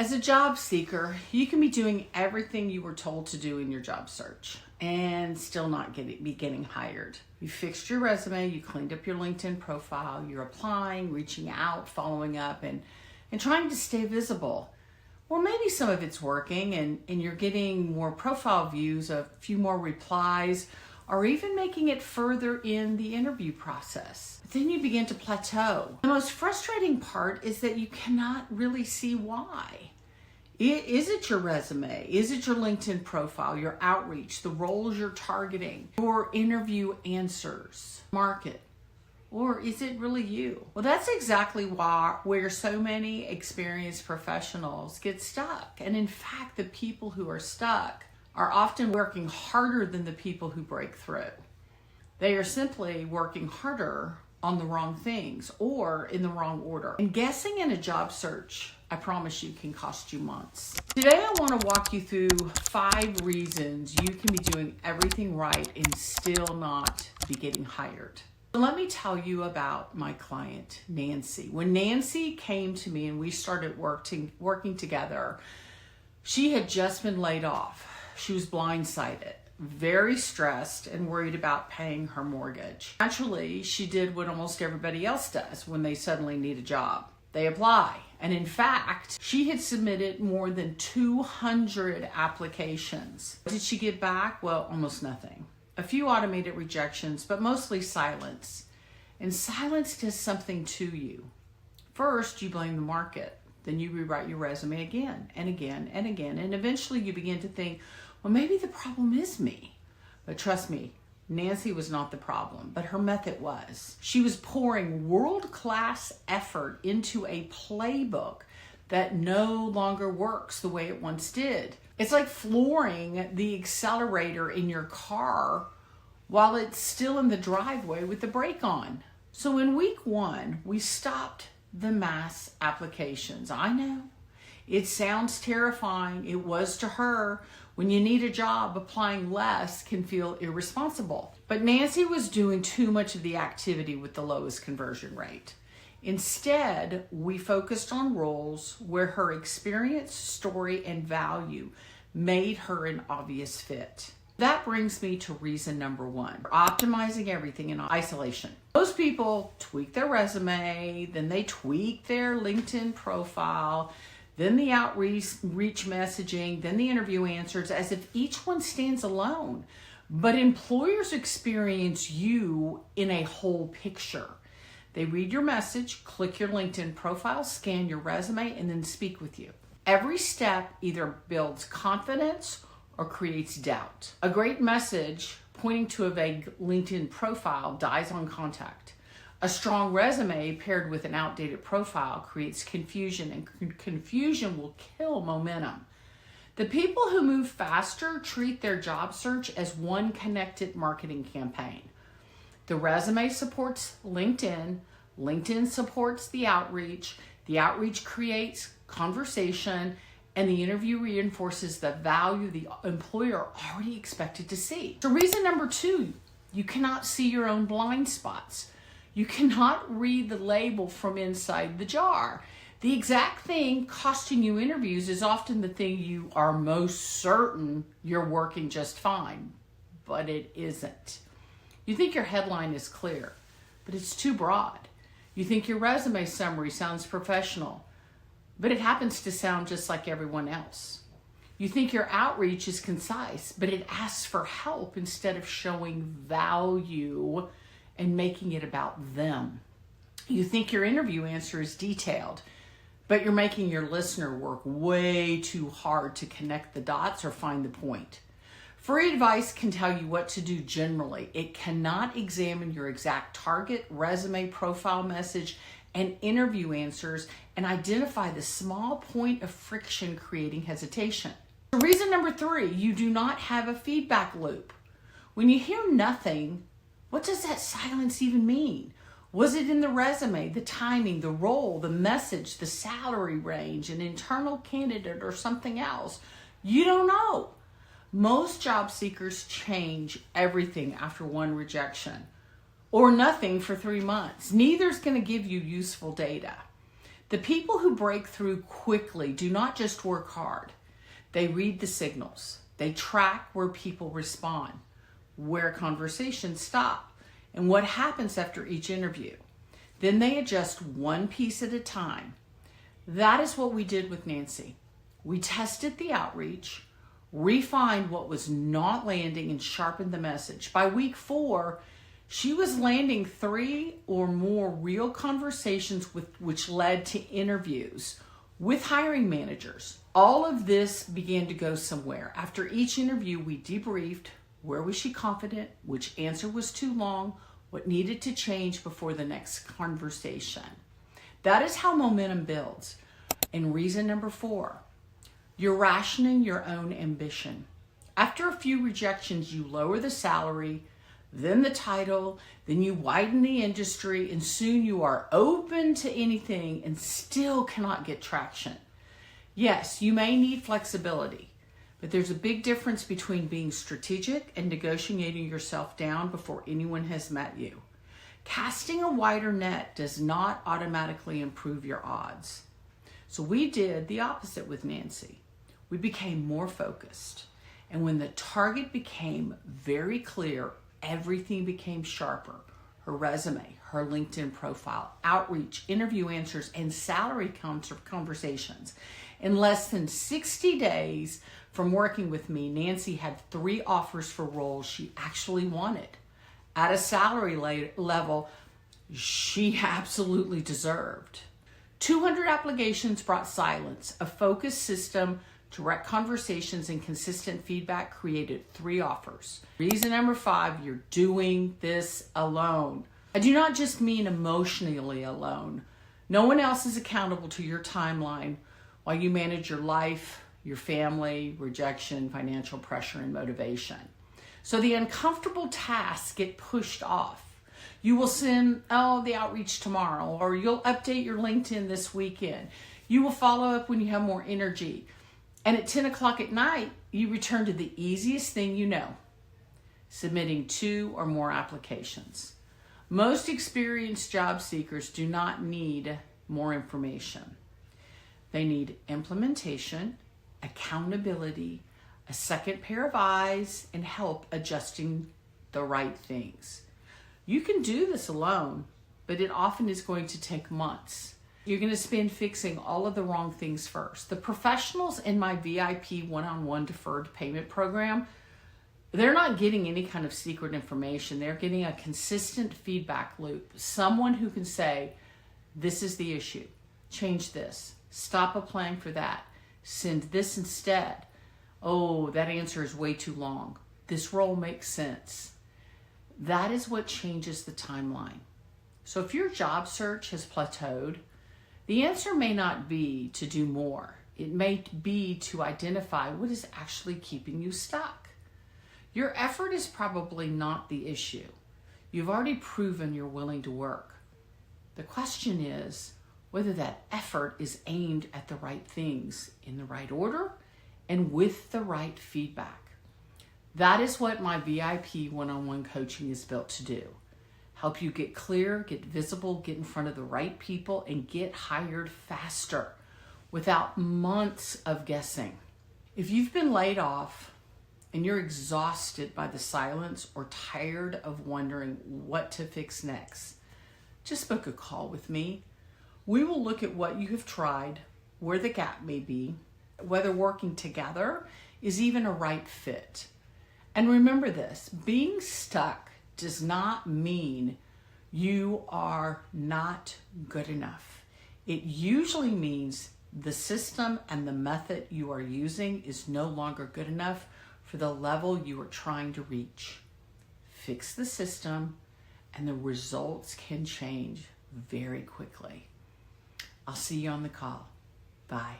As a job seeker, you can be doing everything you were told to do in your job search and still not be getting hired. You fixed your resume, you cleaned up your LinkedIn profile, you're applying, reaching out, following up, and trying to stay visible. Well, maybe some of it's working and you're getting more profile views, a few more replies, or even making it further in the interview process. But then you begin to plateau. The most frustrating part is that you cannot really see why. Is it your resume? Is it your LinkedIn profile, your outreach, the roles you're targeting, your interview answers, market? Or is it really you? Well, that's exactly where so many experienced professionals get stuck. And in fact, the people who are stuck are often working harder than the people who break through. They are simply working harder on the wrong things or in the wrong order. And guessing in a job search, I promise you, can cost you months. Today, I want to walk you through 5 reasons you can be doing everything right and still not be getting hired. So let me tell you about my client, Nancy. When Nancy came to me and we started working together, she had just been laid off. She was blindsided, very stressed, and worried about paying her mortgage. Naturally, she did what almost everybody else does when they suddenly need a job. They apply. And in fact, she had submitted more than 200 applications. What did she get back? Well, almost nothing. A few automated rejections, but mostly silence. And silence does something to you. First, you blame the market. Then you rewrite your resume again and again and again. And eventually you begin to think, well, maybe the problem is me. But trust me, Nancy was not the problem, but her method was. She was pouring world-class effort into a playbook that no longer works the way it once did. It's like flooring the accelerator in your car while it's still in the driveway with the brake on. So in week 1, we stopped the mass applications. I know it sounds terrifying. It was to her. When you need a job, applying less can feel irresponsible. But Nancy was doing too much of the activity with the lowest conversion rate. Instead, we focused on roles where her experience, story, and value made her an obvious fit. That brings me to reason number 1, optimizing everything in isolation. Most people tweak their resume, then they tweak their LinkedIn profile, then the outreach messaging, then the interview answers, as if each one stands alone. But employers experience you in a whole picture. They read your message, click your LinkedIn profile, scan your resume, and then speak with you. Every step either builds confidence or creates doubt. A great message pointing to a vague LinkedIn profile dies on contact. A strong resume paired with an outdated profile creates confusion, and confusion will kill momentum. The people who move faster treat their job search as one connected marketing campaign. The resume supports LinkedIn, LinkedIn supports the outreach creates conversation, and the interview reinforces the value the employer already expected to see. So reason number 2, you cannot see your own blind spots. You cannot read the label from inside the jar. The exact thing costing you interviews is often the thing you are most certain you're working just fine, but it isn't. You think your headline is clear, but it's too broad. You think your resume summary sounds professional, but it happens to sound just like everyone else. You think your outreach is concise, but it asks for help instead of showing value and making it about them. You think your interview answer is detailed, but you're making your listener work way too hard to connect the dots or find the point. Free advice can tell you what to do generally. It cannot examine your exact target, resume, profile message, and interview answers and identify the small point of friction creating hesitation. Reason number 3, you do not have a feedback loop. When you hear nothing, what does that silence even mean? Was it in the resume, the timing, the role, the message, the salary range, an internal candidate, or something else? You don't know. Most job seekers change everything after one rejection or nothing for 3 months. Neither is going to give you useful data. The people who break through quickly do not just work hard. They read the signals. They track where people respond, where conversations stop, and what happens after each interview. Then they adjust one piece at a time. That is what we did with Nancy. We tested the outreach, refined what was not landing, and sharpened the message. By week 4, she was landing 3 or more real conversations which led to interviews with hiring managers. All of this began to go somewhere. After each interview, we debriefed. Where was she confident? Which answer was too long? What needed to change before the next conversation? That is how momentum builds. And reason number 4, you're rationing your own ambition. After a few rejections, you lower the salary, then the title, then you widen the industry, and soon you are open to anything and still cannot get traction. Yes, you may need flexibility, but there's a big difference between being strategic and negotiating yourself down before anyone has met you. Casting a wider net does not automatically improve your odds. So we did the opposite with Nancy. We became more focused. And when the target became very clear, everything became sharper. Her resume, her LinkedIn profile, outreach, interview answers, and salary conversations. In less than 60 days from working with me, Nancy had 3 offers for roles she actually wanted at a salary level she absolutely deserved. 200 applications brought silence. A focused system, direct conversations, and consistent feedback created 3 offers. Reason number 5, you're doing this alone. I do not just mean emotionally alone. No one else is accountable to your timeline while you manage your life, your family, rejection, financial pressure, and motivation. So the uncomfortable tasks get pushed off. You will send, the outreach tomorrow, or you'll update your LinkedIn this weekend. You will follow up when you have more energy. And at 10 o'clock at night, you return to the easiest thing you know, submitting 2 or more applications. Most experienced job seekers do not need more information. They need implementation, accountability, a second pair of eyes, and help adjusting the right things. You can do this alone, but it often is going to take months. You're going to spend fixing all of the wrong things first. The professionals in my VIP one-on-one deferred payment program, they're not getting any kind of secret information. They're getting a consistent feedback loop. Someone who can say, this is the issue. Change this. Stop applying for that. Send this instead. Oh, that answer is way too long. This role makes sense. That is what changes the timeline. So if your job search has plateaued, the answer may not be to do more. It may be to identify what is actually keeping you stuck. Your effort is probably not the issue. You've already proven you're willing to work. The question is whether that effort is aimed at the right things in the right order and with the right feedback. That is what my VIP one-on-one coaching is built to do. Help you get clear, get visible, get in front of the right people, and get hired faster without months of guessing. If you've been laid off and you're exhausted by the silence or tired of wondering what to fix next, just book a call with me. We will look at what you have tried, where the gap may be, whether working together is even a right fit. And remember this, being stuck does not mean you are not good enough. It usually means the system and the method you are using is no longer good enough for the level you are trying to reach. Fix the system and the results can change very quickly. I'll see you on the call. Bye.